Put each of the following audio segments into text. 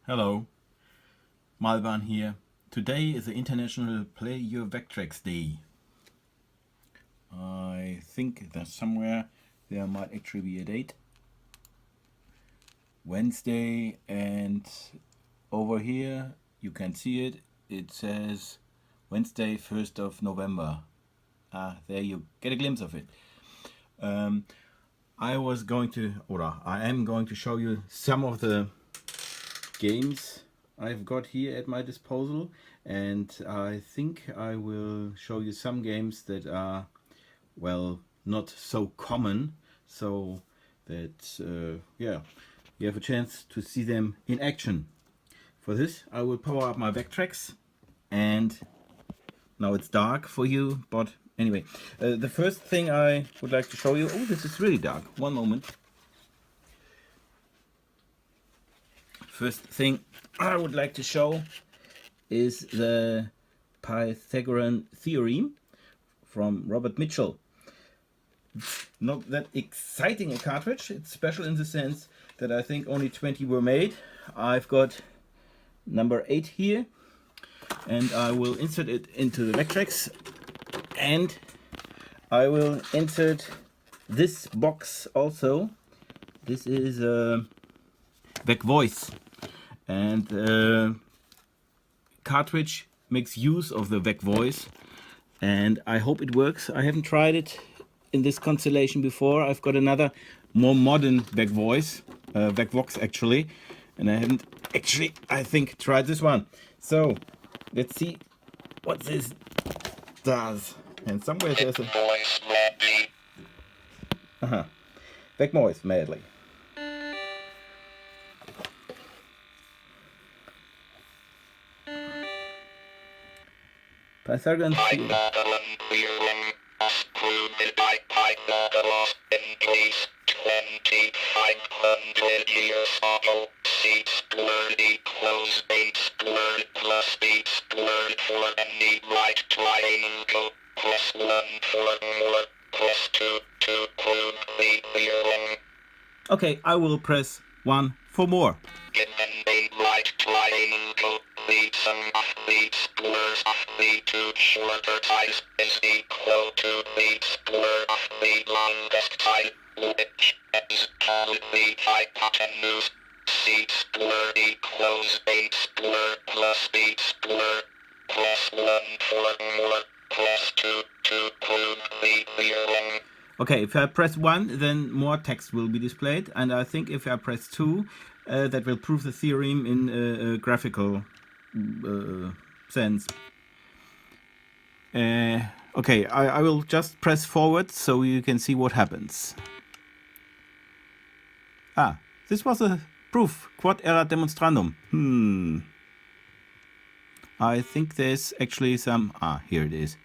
Hello, Malvan here. Today is the International Play Your Vectrex Day. I think that somewhere there might actually be a date. Wednesday, and over here you can see it. It says Wednesday 1st of November. There you get a glimpse of it. I am going to show you some of the games I've got here at my disposal, and I think I will show you some games that are, well, not so common, so that yeah, you have a chance to see them in action. For this I will power up my Vectrex, and now it's dark for you, but anyway, the first thing I would like to show you, oh, this is really dark, one moment. First thing I would like to show is the Pythagorean theorem from Robert Mitchell. Not that exciting a cartridge. It's special in the sense that I think only 20 were made. I've got number 8 here, and I will insert it into the Vectrex, and I will insert this box also. This is a VEX Voice, and cartridge makes use of the VEX Voice, and I hope it works. I haven't tried it in this constellation before. I've got another more modern VEX Voice, Vectrex actually, and I haven't actually, I think, tried this one. So let's see what this does. And somewhere there's a VEX Voice Medley. Pythagorean theorem. By Pythagoras in case 2500 years ago. C squared equals 8 squared plus 8 squared for any right triangle. Plus 1 for more. Plus 2 to prove the theorem. Okay, I will press 1 for more. Given a right triangle, the sum of the squares of the two shorter sides is equal to the square of the longest side, which is called the hypotenuse. C squared equals 8 squared plus 8 squared, plus 1 for more, plus 2 to prove the theorem. Okay, if I press 1, then more text will be displayed, and I think if I press 2, that will prove the theorem in a graphical sense. Okay, I will just press forward so you can see what happens. This was a proof. Quod erat demonstrandum. I think there's actually some... here it is.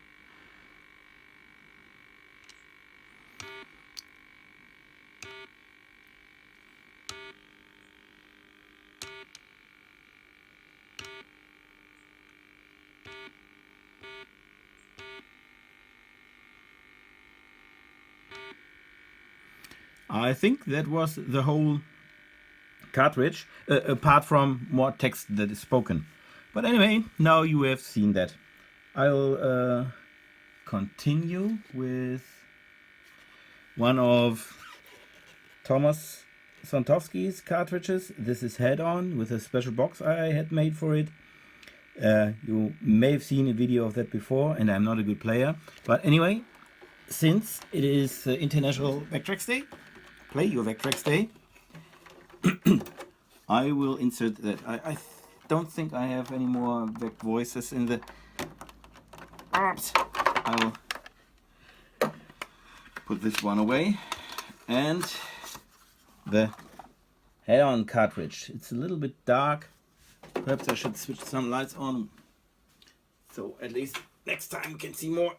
I think that was the whole cartridge, apart from more text that is spoken. But anyway, now you have seen that. I'll continue with one of Thomas Sontowski's cartridges. This is head-on with a special box I had made for it. You may have seen a video of that before, and I'm not a good player. But anyway, since it is International Vectrex Day, Play Your Vectrex Day, I will insert that. I don't think I have any more VEX Voices in the... Oops. I will put this one away. And the head-on cartridge. It's a little bit dark. Perhaps I should switch some lights on, so at least next time you can see more.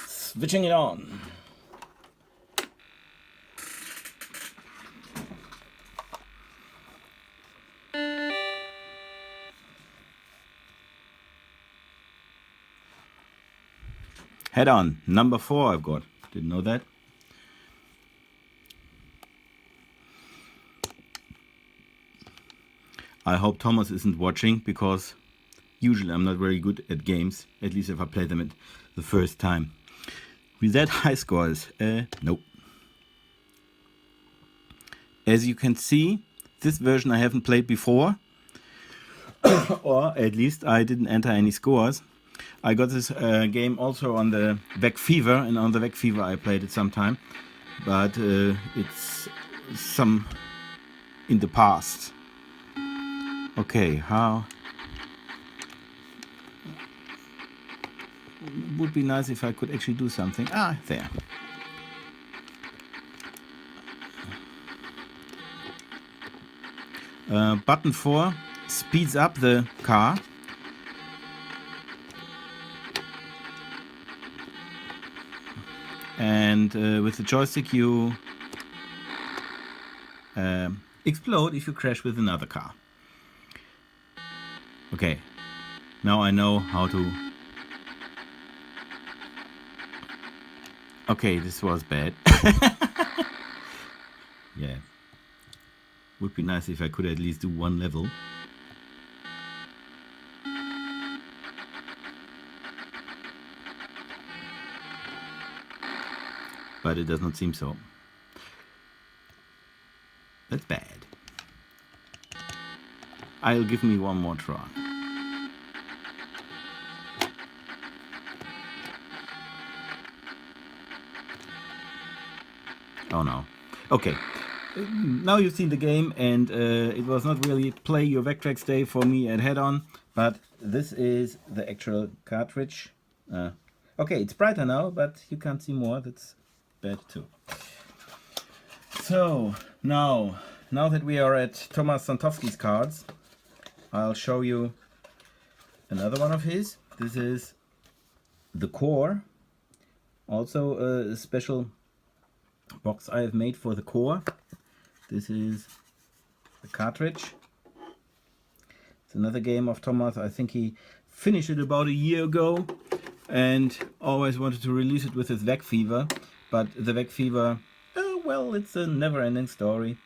Switching it on. Head on, number 4 I've got. Didn't know that. I hope Thomas isn't watching, because usually I'm not very good at games, at least if I play them at the first time. With that high scores, nope. As you can see, this version I haven't played before, or at least I didn't enter any scores. I got this game also on the VEX Fever, and on the VEX Fever I played it sometime, but it's some in the past. Okay, how? Would be nice if I could actually do something. Ah, there. Button 4 speeds up the car. And with the joystick you explode if you crash with another car. Okay, now I know how to... Okay, this was bad. Yeah. Would be nice if I could at least do one level. But it does not seem so. That's bad. I'll give me one more try. Oh no. Okay. Now you've seen the game, and it was not really Play Your Vectrex day for me at head-on, but this is the actual cartridge. Okay, it's brighter now, but you can't see more. That's bad too. So now that we are at Thomas Santowski's cards, I'll show you another one of his. This is the core, also a special box I have made for the core. This is the cartridge. It's another game of Thomas. I think he finished it about a year ago and always wanted to release it with his VEX Fever, but the VEX Fever, well, it's a never-ending story.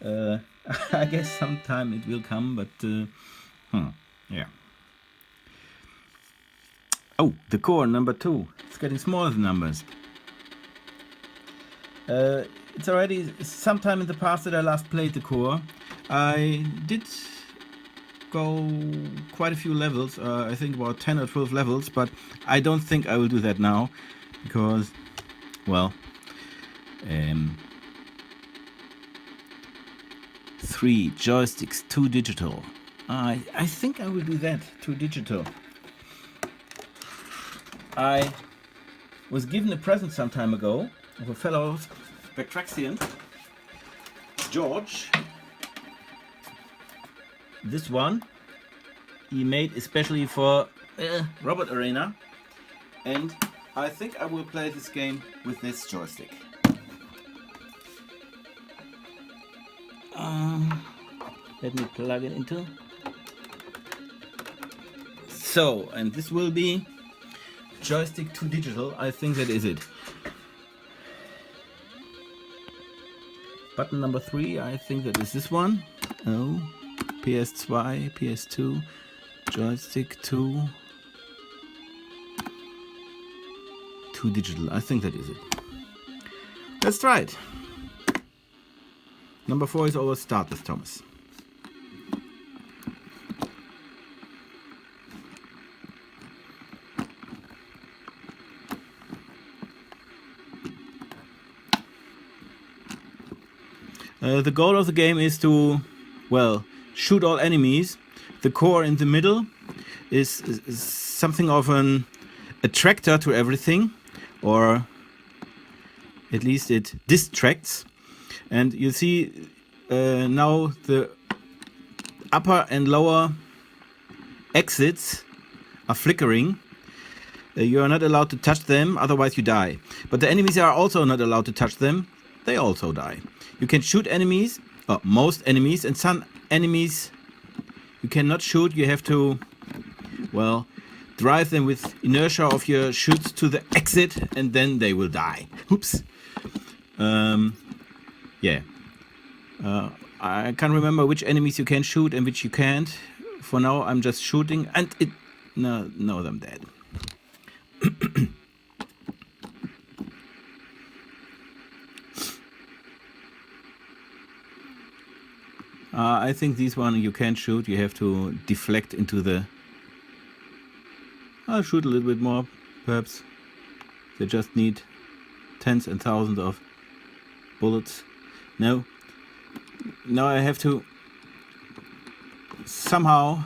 I guess sometime it will come, but yeah. Oh, the core number 2. It's getting smaller, the numbers. It's already sometime in the past that I last played the core. I did go quite a few levels, I think about 10 or 12 levels, but I don't think I will do that now, because, well, 3 joysticks, 2 digital. I think I will do that, 2 digital. I was given a present some time ago of a fellow Vectrexian, George. This one he made especially for Robot Arena, and I think I will play this game with this joystick. Let me plug it into. So, and this will be joystick 2 digital. I think that is it. Button number 3, I think that is this one. Oh, PS2, PS2, joystick 2 digital. I think that is it. Let's try it. Number 4 is always start with Thomas. The goal of the game is to, well, shoot all enemies. The core in the middle is something of an attractor to everything, or at least it distracts. And you see now the upper and lower exits are flickering. You are not allowed to touch them, otherwise you die. But the enemies are also not allowed to touch them. They also die. You can shoot enemies, most enemies, and some enemies you cannot shoot. You have to, well, drive them with inertia of your shoots to the exit, and then they will die. Oops. Yeah. I can't remember which enemies you can shoot and which you can't. For now, I'm just shooting, and it... No, I'm dead. I think this one you can't shoot. You have to deflect into the... I'll shoot a little bit more, perhaps. They just need tens and thousands of bullets. No. Now I have to somehow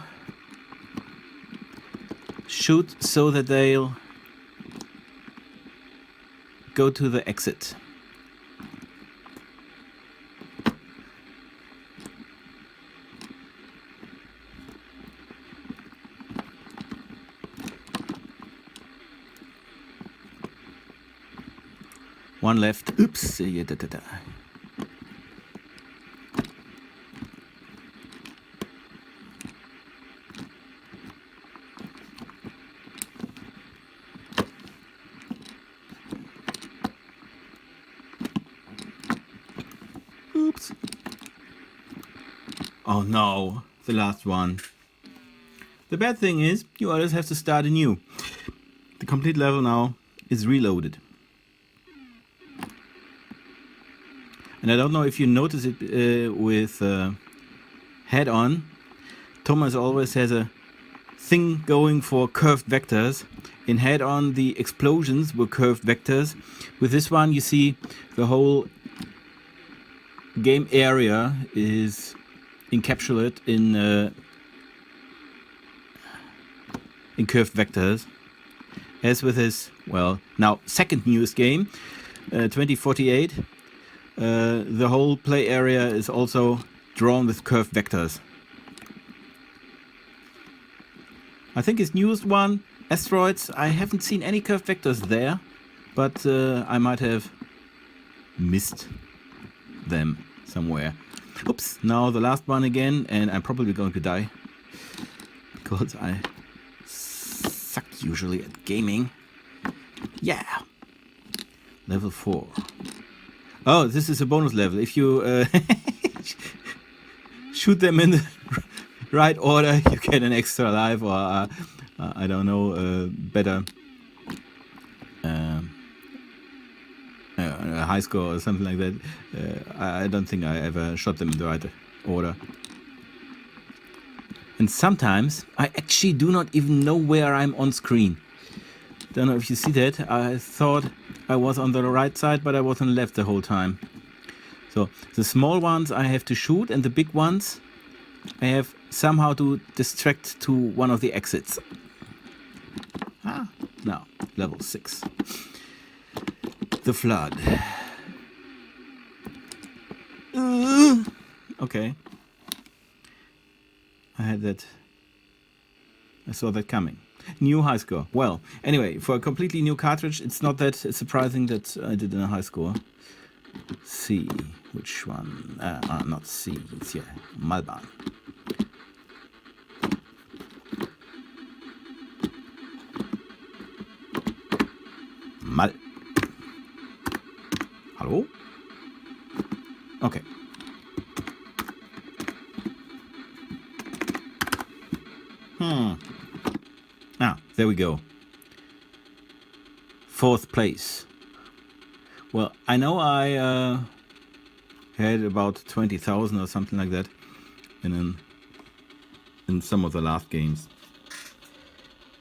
shoot so that they'll go to the exit. One left. Oops. Oops. Oh no, the last one. The bad thing is, you always have to start anew. The complete level now is reloaded. And I don't know if you notice it with head-on. Thomas always has a thing going for curved vectors. In head-on, the explosions were curved vectors. With this one, you see the whole game area is encapsulated in curved vectors. As with his, well, now second newest game, 2048. The whole play area is also drawn with curved vectors. I think his newest one, Asteroids, I haven't seen any curved vectors there, but I might have missed them somewhere. Oops, now the last one again, and I'm probably going to die because I suck usually at gaming. Yeah, level 4. Oh, this is a bonus level. If you shoot them in the right order, you get an extra life, or I don't know, better a high score or something like that. I don't think I ever shot them in the right order. And sometimes I actually do not even know where I'm on screen. Don't know if you see that. I thought I was on the right side, but I was on the left the whole time. So the small ones I have to shoot, and the big ones I have somehow to distract to one of the exits. Ah, now level 6. The Flood. Okay. I saw that coming. New high score. Well, anyway, for a completely new cartridge, it's not that surprising that I did a high score. C. Which one? Not C. It's here. Malban. Hello? Okay. There we go. 4th place. Well, I know I had about 20,000 or something like that in some of the last games.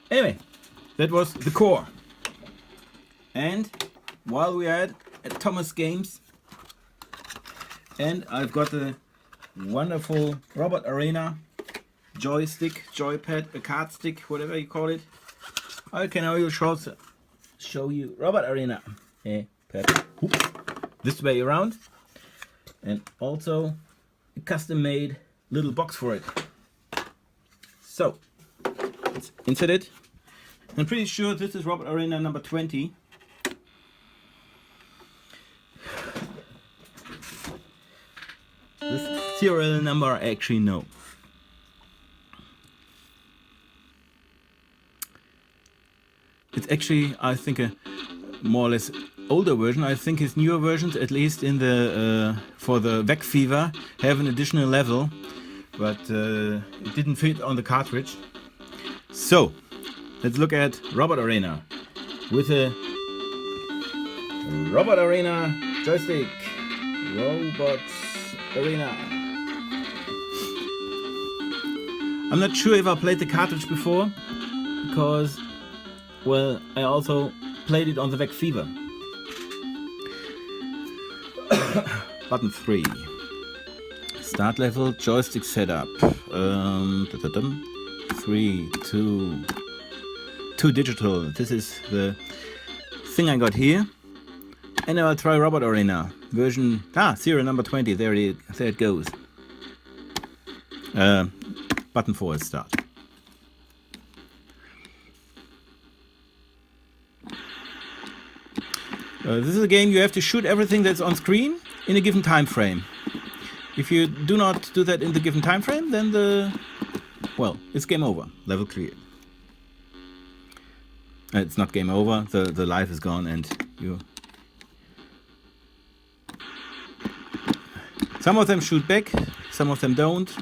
Anyway, that was the core. And while we are at Thomas Games, and I've got the wonderful Robot Arena joystick, joypad, a card stick, whatever you call it. I can also show you Robot Arena. This way around, and also a custom-made little box for it. So let's insert it. I'm pretty sure this is Robot Arena number 20. This serial number I actually know. It's actually, I think, a more or less older version. I think his newer versions, at least in the for the VEX Fever, have an additional level, but it didn't fit on the cartridge. So let's look at Robot Arena with a Robot Arena joystick. Robot Arena. I'm not sure if I played the cartridge before, because, well, I also played it on the VEX Fever. Button 3. Start level, joystick setup. 3, 2 digital. This is the thing I got here. And now I'll try Robot Arena version serial number 20. There it goes. Button 4 is start. This is a game you have to shoot everything that's on screen in a given time frame. If you do not do that in the given time frame, then it's game over. Level clear. It's not game over. The life is gone, and you. Some of them shoot back, some of them don't.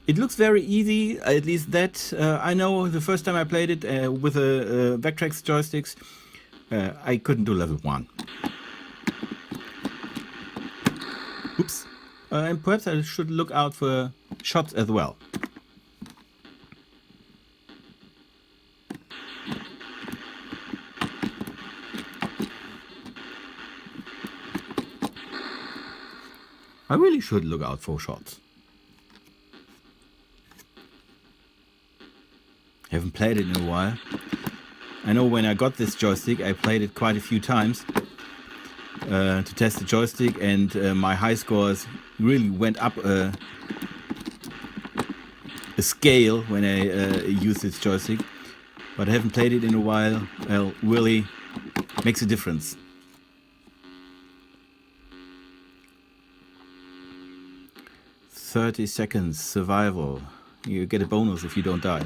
It looks very easy, at least that I know. The first time I played it with a Vectrex joysticks, I couldn't do level 1. Oops. And perhaps I should look out for shots as well. I really should look out for shots. Haven't played it in a while. I know when I got this joystick, I played it quite a few times to test the joystick, and my high scores really went up a scale when I used this joystick. But I haven't played it in a while. Well, really makes a difference. "30 seconds survival. You get a bonus if you don't die."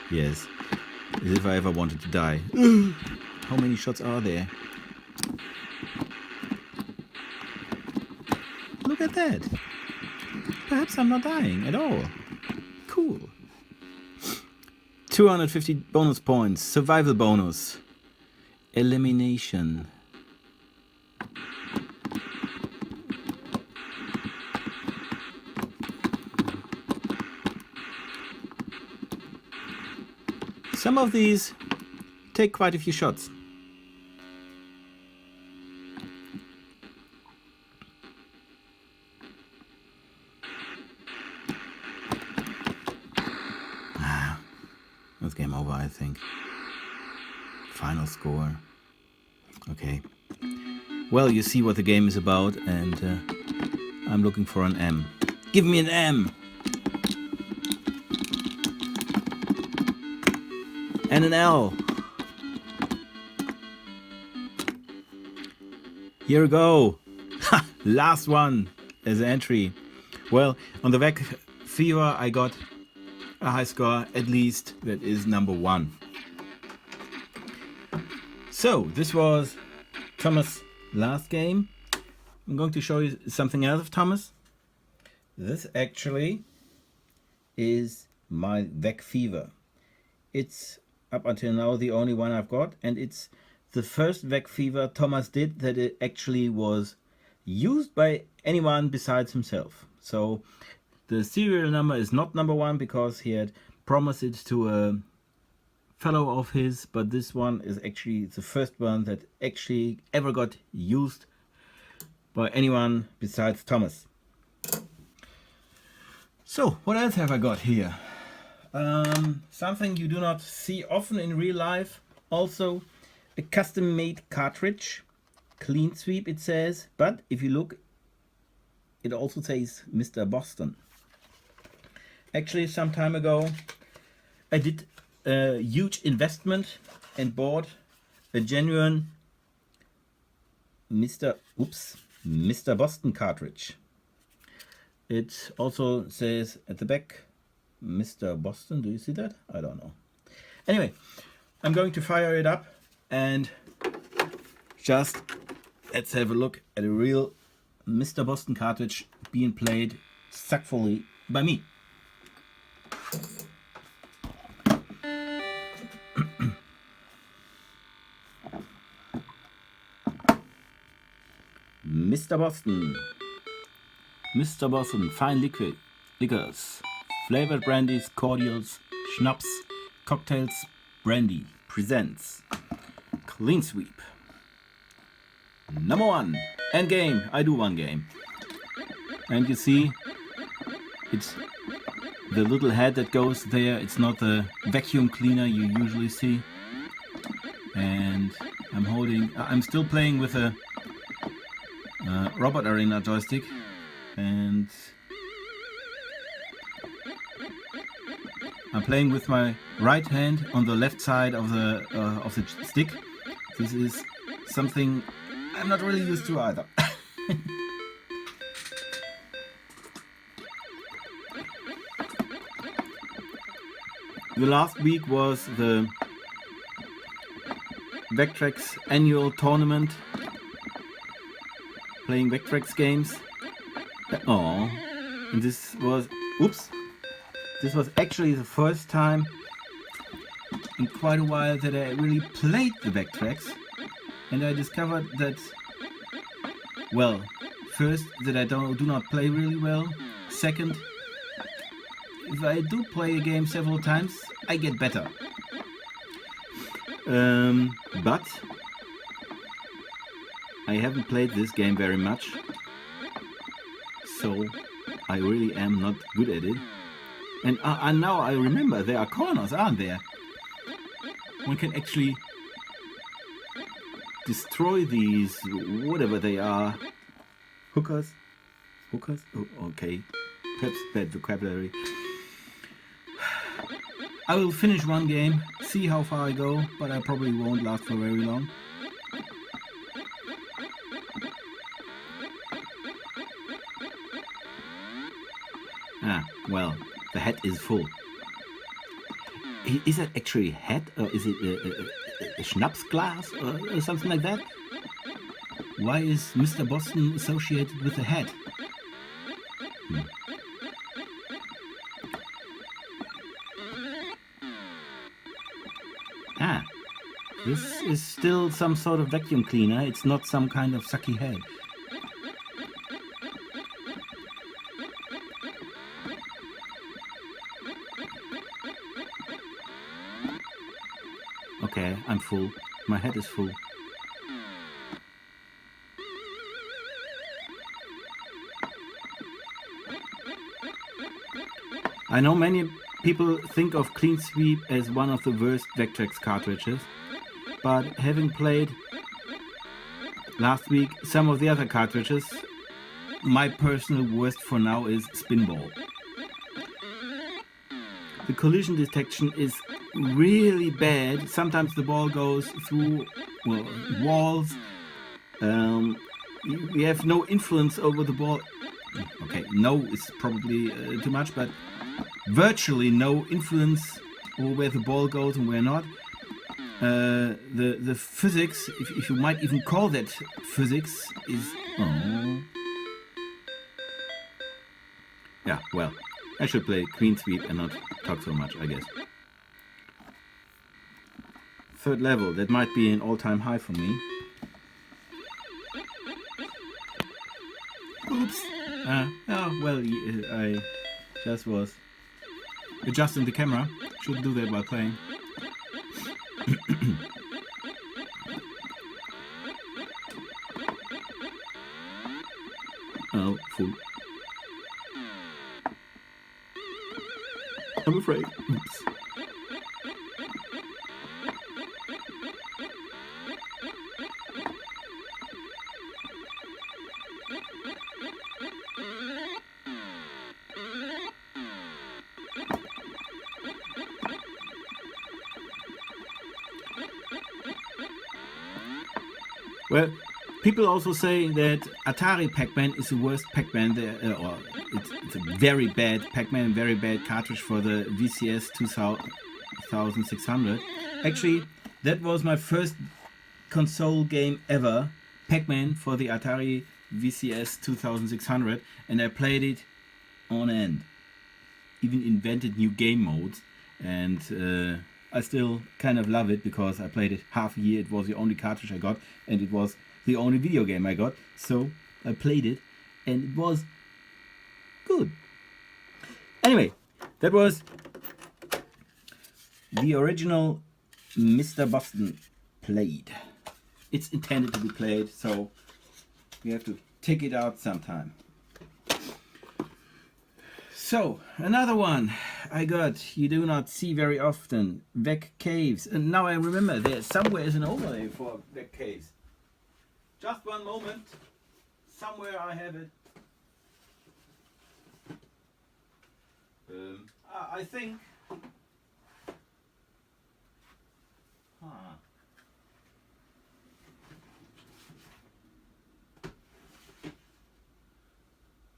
Yes, as if I ever wanted to die. How many shots are there? Look at that. Perhaps I'm not dying at all. Cool. 250 bonus points. Survival bonus. Elimination. Some of these take quite a few shots. That's game over, I think. Final score. Okay. Well, you see what the game is about, and I'm looking for an M. Give me an M! And an L. Here we go. Ha! Last one as an entry. Well, on the VEX Fever I got a high score, at least that is number 1. So this was Thomas' last game. I'm going to show you something else of Thomas. This actually is my VEX Fever. It's up until now the only one I've got, and it's the first VEX Fever Thomas did that it actually was used by anyone besides himself. So the serial number is not number 1 because he had promised it to a fellow of his, but this one is actually the first one that actually ever got used by anyone besides Thomas. So what else have I got here? Something you do not see often in real life. Also a custom made cartridge, clean sweep it says, but if you look it also says Mr. Boston. Actually some time ago I did a huge investment and bought a genuine Mr. Boston cartridge. It also says at the back Mr. Boston. Do you see that? I don't know. Anyway, I'm going to fire it up and just let's have a look at a real Mr. Boston cartridge being played successfully by me. Mr. Boston. Mr. Boston fine liquors, flavored brandies, cordials, schnapps, cocktails, brandy presents Clean Sweep. Number 1 and game. I do one game, and you see it's the little head that goes there. It's not the vacuum cleaner you usually see, and I'm still playing with a Robot Arena joystick, and I'm playing with my right hand on the left side of the stick. This is something I'm not really used to either. The last week was the Vectrex annual tournament, playing Vectrex games. Oh, and this was actually the first time in quite a while that I really played the Vectrex, and I discovered that, well, first, that I do not play really well. Second, if I do play a game several times, I get better. But I haven't played this game very much, so I really am not good at it. And now I remember there are corners, aren't there? One can actually destroy these, whatever they are, hookers? Oh, okay, perhaps bad vocabulary. I will finish one game, see how far I go, but I probably won't last for very long. Well, the hat is full. Is that actually a hat, or is it a schnapps glass or something like that? Why is Mr. Boston associated with a hat? This is still some sort of vacuum cleaner. It's not some kind of sucky head. Okay, I'm full. My head is full. I know many people think of Clean Sweep as one of the worst Vectrex cartridges, but having played last week some of the other cartridges, my personal worst for now is Spinball. The collision detection is really bad. Sometimes the ball goes through walls. We have no influence over the ball. Okay, no is probably too much, but virtually no influence over where the ball goes and where not. The physics, if you might even call that physics, is yeah, well, I should play Clean Sweep and not talk so much, I guess. Third level, that might be an all-time high for me. Oops. Well, I just was adjusting the camera. Shouldn't do that while playing. Oh, full. I'm afraid. Oops. Well, people also say that Atari Pac-Man is the worst Pac-Man there, or it's a very bad Pac-Man, very bad cartridge for the VCS 2600. Actually, that was my first console game ever, Pac-Man for the Atari VCS 2600, and I played it on end. Even invented new game modes, and I still kind of love it because I played it half a year. It was the only cartridge I got, and it was the only video game I got, so I played it and it was good. Anyway, that was the original Mr. Boston played. It's intended to be played, so we have to take it out sometime. So, another one I got, you do not see very often, VEX Caves. And now I remember, there somewhere is an overlay for VEX Caves. Just one moment, somewhere I have it. I think...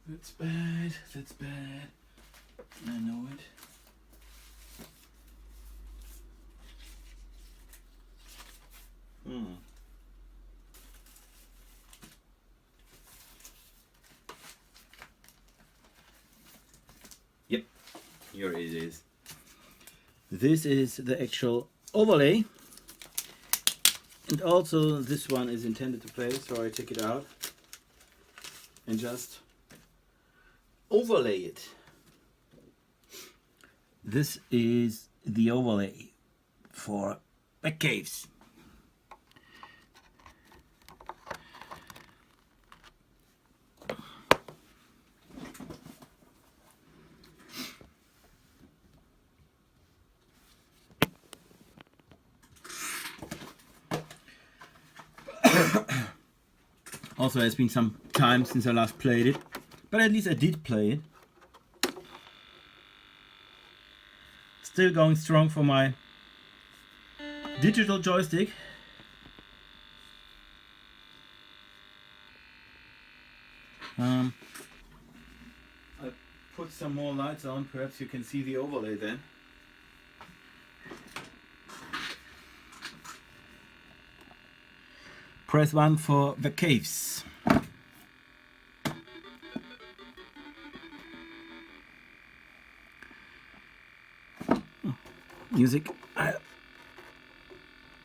That's bad, that's bad. I know it. Yep, here it is. This is the actual overlay. And also this one is intended to play, so I take it out and just overlay it. This is the overlay for VEX Caves. Also, it's been some time since I last played it, but at least I did play it. Still going strong for my digital joystick. I put some more lights on, perhaps you can see the overlay then. Press 1 for VEX Caves. Music. I'll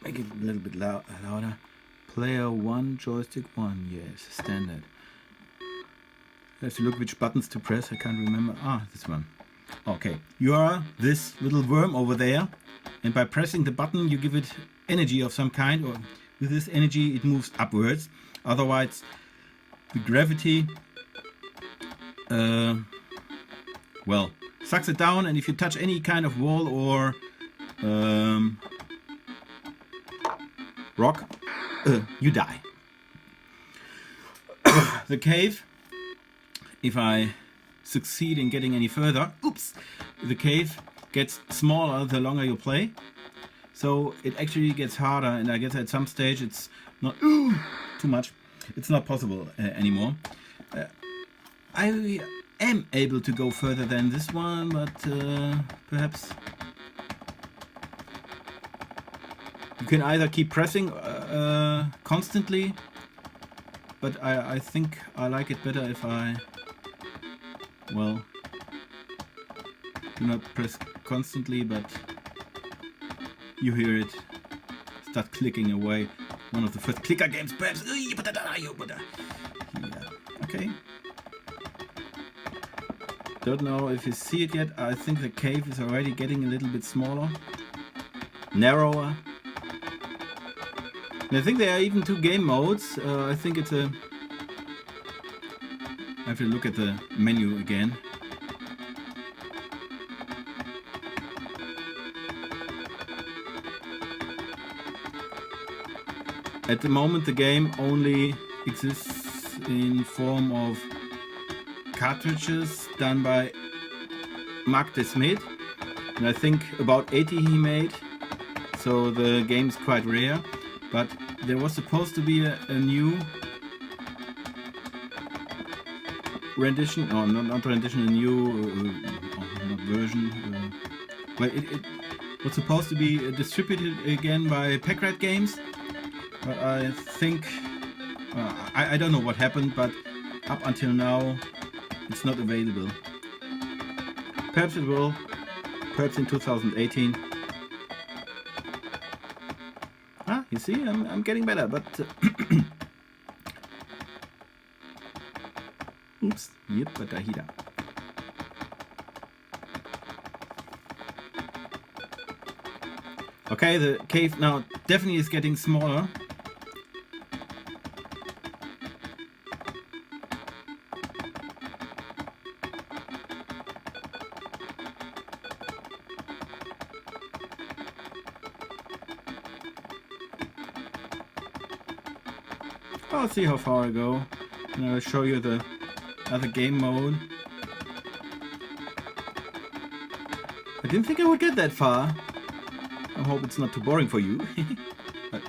make it a little bit louder. Player 1, joystick 1. Yes, standard. I have to look which buttons to press. I can't remember. Ah, this one. Okay. You are this little worm over there, and by pressing the button you give it energy of some kind, or with this energy it moves upwards. Otherwise the gravity well, sucks it down, and if you touch any kind of wall or rock, you die. The cave, if I succeed in getting any further, the cave gets smaller the longer you play. So it actually gets harder, and I guess at some stage it's not too much. It's not possible anymore. I am able to go further than this one, but perhaps you can either keep pressing constantly, but I think I like it better if I, well, do not press constantly, but you hear it start clicking away. One of the first clicker games, perhaps. Okay. Don't know if you see it yet. I think the cave is already getting a little bit smaller, narrower. And I think there are even 2 game modes. I think it's a... I have to look at the menu again. At the moment the game only exists in form of cartridges done by Mark de Smet, and I think about 80 he made, so the game's quite rare. But there was supposed to be a new rendition, or not rendition, a new version. But it was supposed to be distributed again by Packrat Games, but I think I don't know what happened, but up until now it's not available. Perhaps it will, perhaps in 2018. Ah, you see, I'm getting better, but oops, yep, but I hit up. Okay, the cave now definitely is getting smaller. I'll see how far I go, and I'll show you the other game mode. I didn't think I would get that far. I hope it's not too boring for you. But,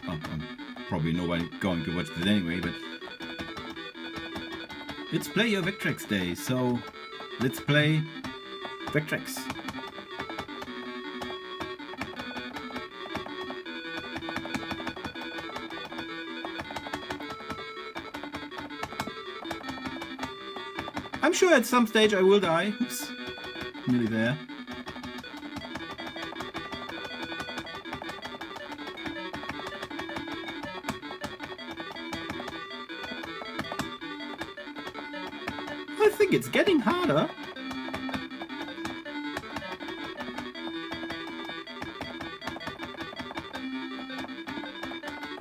probably nobody going to watch this anyway, but it's Play Your Vectrex Day, so let's play Vectrex. I'm sure at some stage I will die. Oops, nearly there. I think it's getting harder.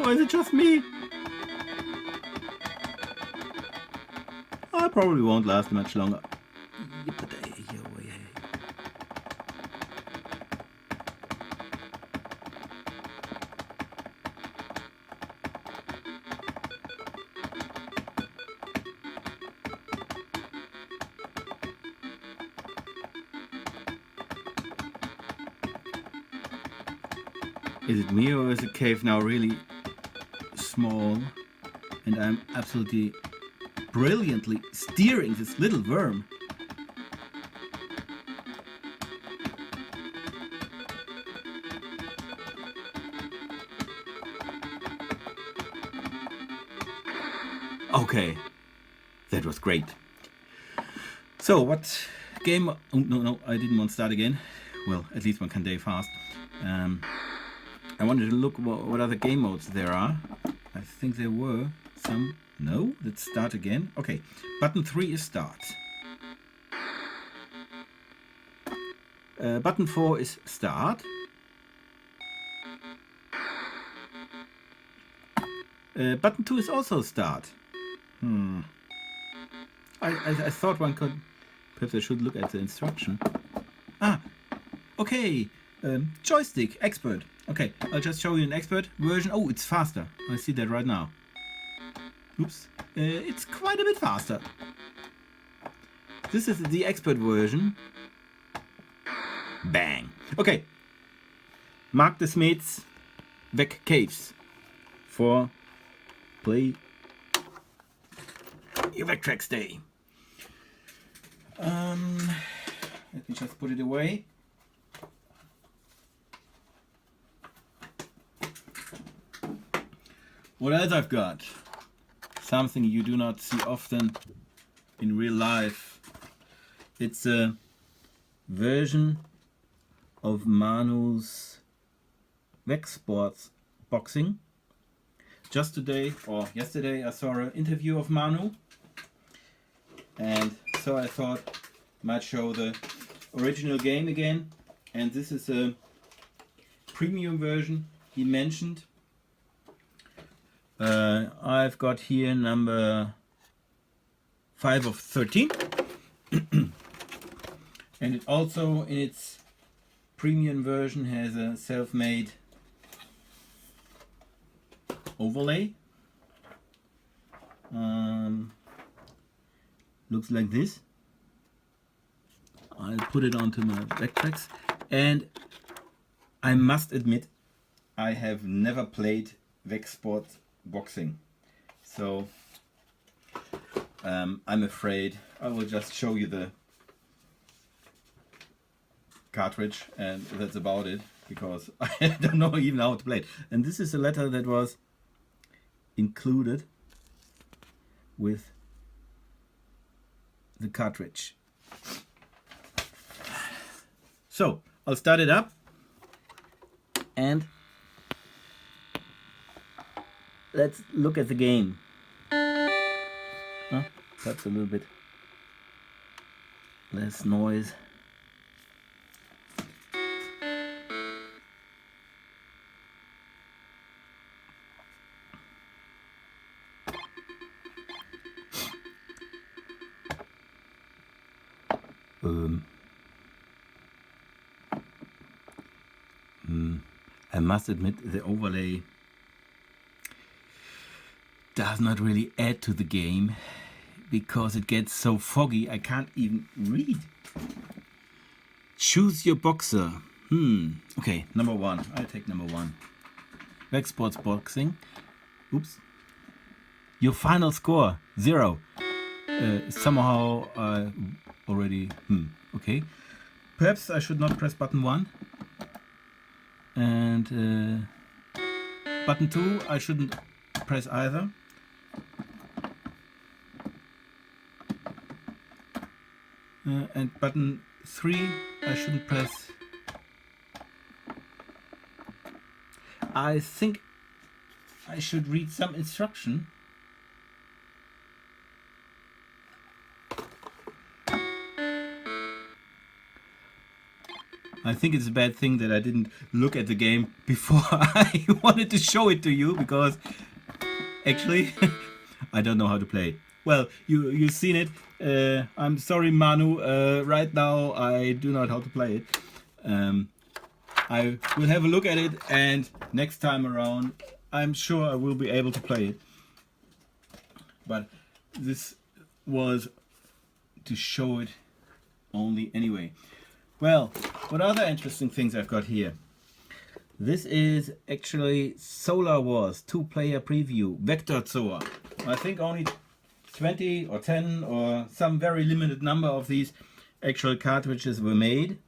Or is it just me? I probably won't last much longer. Is it me, or is the cave now really small and I'm absolutely brilliantly steering this little worm? Okay, that was great. So what game? Oh, no, I didn't want to start again. Well, at least one can day fast. I wanted to look what other game modes there are. I think there were some. No, let's start again. Okay, button 3 is start. Button 4 is start. Button 2 is also start. I thought one could. Perhaps I should look at the instruction. Ah, okay. Joystick expert. Okay, I'll just show you an expert version. Oh, it's faster. I see that right now. Oops. It's quite a bit faster. This is the expert version. Bang. Okay. Mark the Smiths VEX Caves for Play Your Vectrex Day. Let me just put it away. What else I've got? Something you do not see often in real life. It's a version of Manu's VEX Sports boxing. Just today or yesterday I saw an interview of Manu, and so I thought I might show the original game again. And this is a premium version he mentioned. I've got here number 5 of 13. And it also, in its premium version, has a self-made overlay. Looks like this. I'll put it onto my Vectrex, and I must admit I have never played VEX Sports boxing, so I'm afraid I will just show you the cartridge and that's about it, because I don't know even how to play it. And this is a letter that was included with the cartridge. So I'll start it up and let's look at the game. Perhaps a little bit less noise. I must admit the overlay does not really add to the game because it gets so foggy I can't even read. Choose your boxer. Okay, number 1. I'll take number 1. VEX Sports Boxing. Oops. Your final score 0. Somehow I already. Okay. Perhaps I should not press button 1. And button 2 I shouldn't press either. And button 3 I shouldn't press. I think I should read some instruction. I think it's a bad thing that I didn't look at the game before I wanted to show it to you, because actually I don't know how to play it. Well, you've seen it. I'm sorry, Manu. Right now I do not know how to play it. I will have a look at it, and next time around I'm sure I will be able to play it. But this was to show it only anyway. Well, what other interesting things I've got here? This is actually Solar Wars 2-player preview, Vectrex. I think only 20 or 10 or some very limited number of these actual cartridges were made.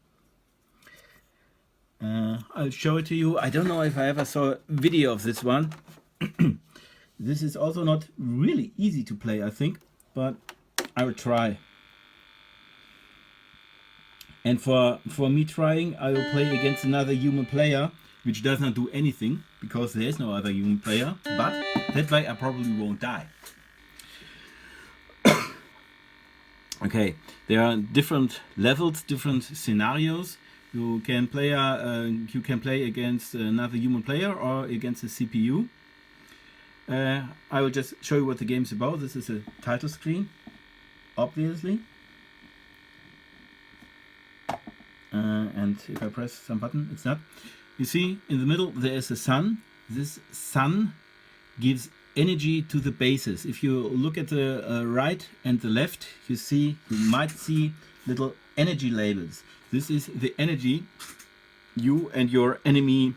I'll show it to you. I don't know if I ever saw a video of this one. This is also not really easy to play, I think, but I will try. And for me trying, I will play against another human player, which does not do anything, because there is no other human player, but that way I probably won't die. Okay, there are different levels, different scenarios. You can play against another human player or against a CPU. I will just show you what the game is about. This is a title screen, obviously. And if I press some button, it's not. You see, in the middle there is a sun. This sun gives energy to the bases. If you look at the right and the left, you might see little energy labels. This is the energy you and your enemy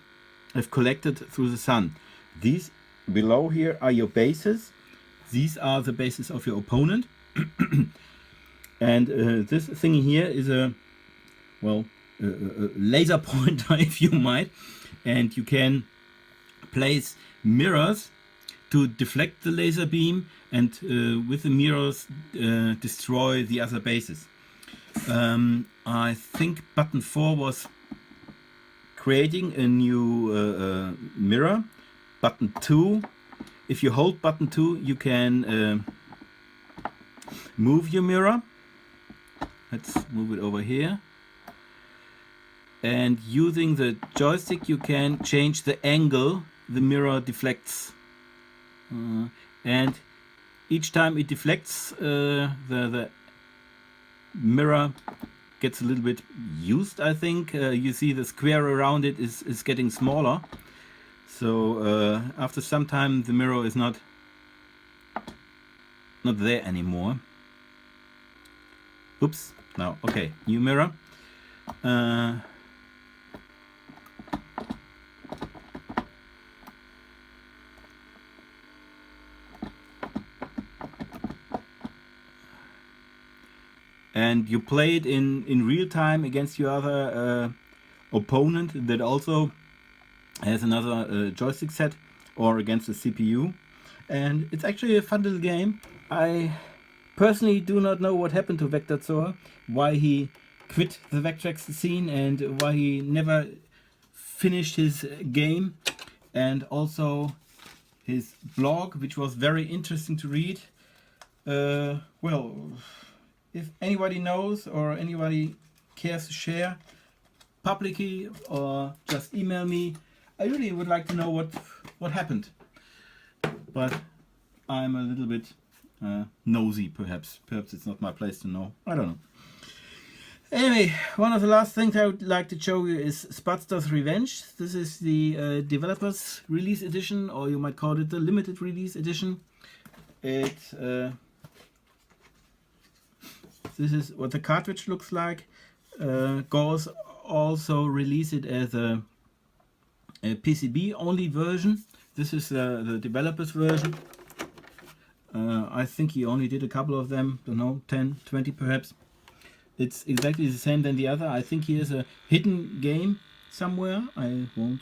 have collected through the sun. These below here are your bases. These are the bases of your opponent. And this thing here is a laser pointer, if you might, and you can place mirrors to deflect the laser beam, and with the mirrors destroy the other bases. I think button 4 was creating a new mirror. Button 2, if you hold button 2, you can move your mirror. Let's move it over here. And using the joystick you can change the angle the mirror deflects. And each time it deflects, the mirror gets a little bit used, I think. You see the square around it is getting smaller. So after some time the mirror is not there anymore. Oops, now, okay, new mirror. And you play it in real time against your other opponent that also has another joystick set, or against the CPU. And it's actually a fun little game. I personally do not know what happened to Vectrex, why he quit the Vectrex scene and why he never finished his game, and also his blog, which was very interesting to read. Well, if anybody knows or anybody cares to share publicly or just email me, I really would like to know what happened. But I'm a little bit nosy, perhaps. Perhaps it's not my place to know. I don't know. Anyway, one of the last things I would like to show you is Spudster's Revenge. This is the developers release edition, or you might call it the limited release edition. This is what the cartridge looks like. Gauss also released it as a PCB only version. This is the developers version. I think he only did a couple of them, don't know, 10, 20 perhaps. It's exactly the same than the other. I think he has a hidden game somewhere. I won't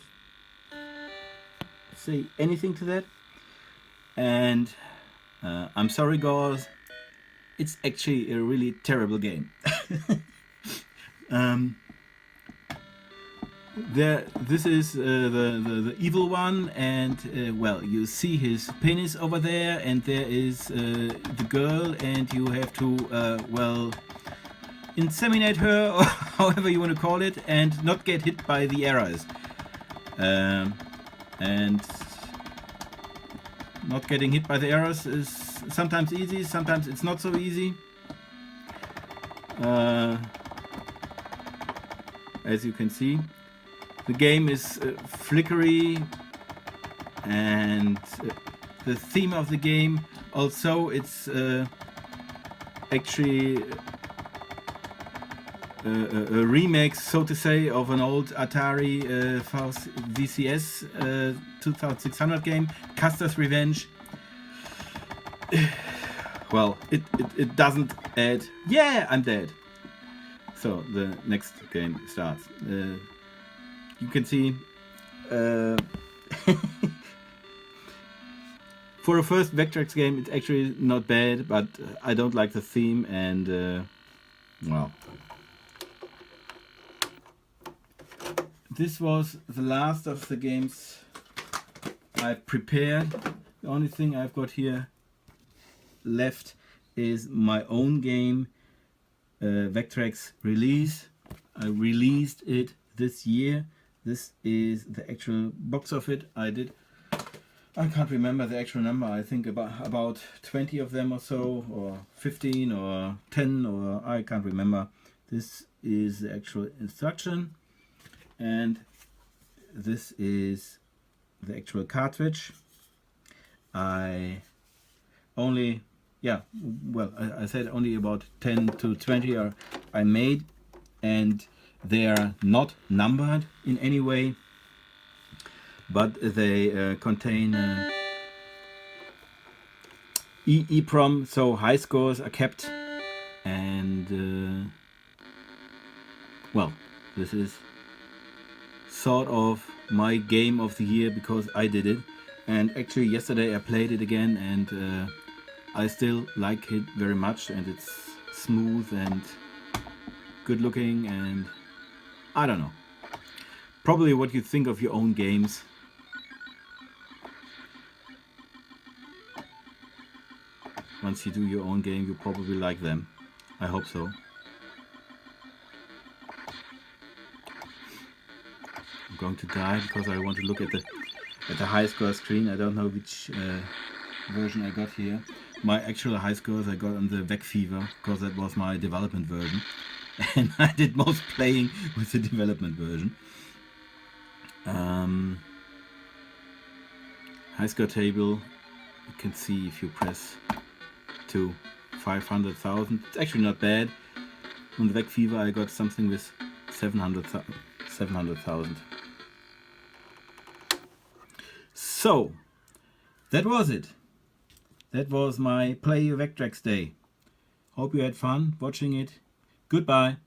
say anything to that. And I'm sorry, Gauss, it's actually a really terrible game. This is the evil one, and well, you see his penis over there, and there is the girl, and you have to well, inseminate her, or however you want to call it, and not get hit by the arrows. And not getting hit by the arrows is sometimes easy, sometimes it's not so easy. As you can see, the game is flickery, and the theme of the game also, it's actually a remake, so to say, of an old Atari VCS 2600 game, Custer's Revenge. Well, it doesn't add. Yeah, I'm dead. So the next game starts. You can see for a first Vectrex game, it's actually not bad, but I don't like the theme, and well, this was the last of the games I've prepared. The only thing I've got here left is my own game, Vectrex release. I released it this year. This is the actual box of it. I can't remember the actual number. I think about 20 of them or so, or 15 or 10, or I can't remember. This is the actual instruction, and this is the actual cartridge. I only, yeah, well, I said only about 10 to 20 I made, and they are not numbered in any way, but they contain EEPROM, so high scores are kept, and well, this is sort of my game of the year because I did it, and actually yesterday I played it again, and I still like it very much, and it's smooth and good looking, and I don't know, probably what you think of your own games. Once you do your own game, you probably like them. I hope so. I'm going to die because I want to look at the high score screen. I don't know which version I got here. My actual high scores I got on the VEX Fever, because that was my development version. And I did most playing with the development version. High score table, you can see if you press to 500,000. It's actually not bad. On the VEX Fever I got something with 700,000. So, that was it. That was my Play Your Vectrex day. Hope you had fun watching it. Goodbye.